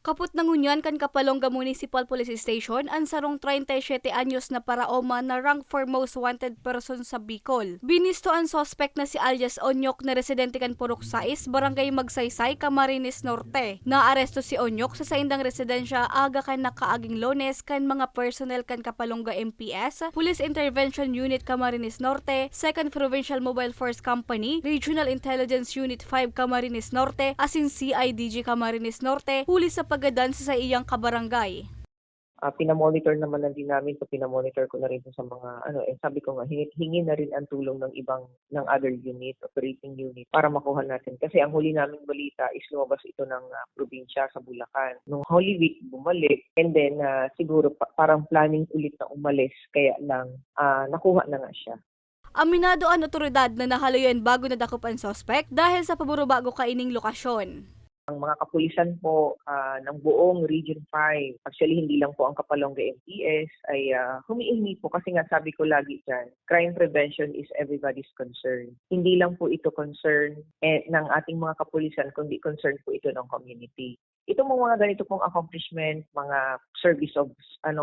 Kaput nangunyan kan Kapalonga Municipal Police Station ang sarong 37 anyos na paraoma na rank for most wanted person sa Bicol. Binisto ang suspect na si alias Onyok na residente kan Purok 6, Barangay Magsaysay, Camarines Norte. Naaresto si Onyok sa saindang residensya aga kan nakaaging Lunes kan mga personnel kan Kapalonga MPS, Police Intervention Unit Camarines Norte, 2nd Provincial Mobile Force Company, Regional Intelligence Unit 5 Camarines Norte, asin CIDG Camarines Norte, huli sa pagadan sa iyang kabarangay. Pinamonitor naman na din namin, so pinamonitor ko na rin sa mga sabi ko nga hingi na rin ang tulong ng other unit, operating unit para makuha natin kasi ang huli naming balita is lumabas ito ng probinsya sa Bulacan. Nung Holy Week bumalik and then siguro parang planning ulit na umalis kaya lang nakuha na nga siya. Aminado ang otoridad na nahaloyan bago nadakop ang suspect dahil sa paburo-bago kaining lokasyon. Ang mga kapulisan po ng buong Region 5, actually hindi lang po ang Kapalonga MPS, ay humihingi po kasi nga sabi ko lagi dyan, crime prevention is everybody's concern. Hindi lang po ito concern ng ating mga kapulisan, kundi concern po ito ng community. Itong mga ganito pong accomplishment, mga service of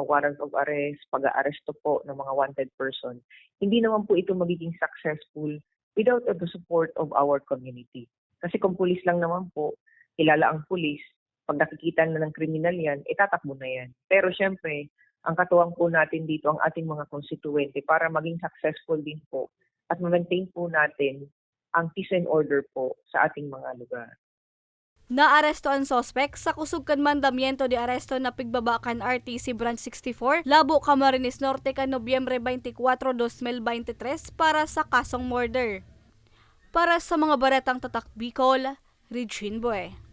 warrant of arrest, pag-aaresto po ng mga wanted person, hindi naman po ito magiging successful without the support of our community. Kasi kung pulis lang naman po, kilala ang pulis, pag nakikita na ng kriminal yan, itatakbo na yan. Pero syempre, ang katuwang po natin dito ang ating mga konstituente para maging successful din po at ma-maintain po natin ang peace and order po sa ating mga lugar. Naaresto ang suspect sa kusog kan mandamiento de aresto na pigbabakan RTC Branch 64, Labo, Camarines Norte kan Nobyembre 24, 2023 para sa kasong murder. Para sa mga baretang tatak Bicol, Regine Boy.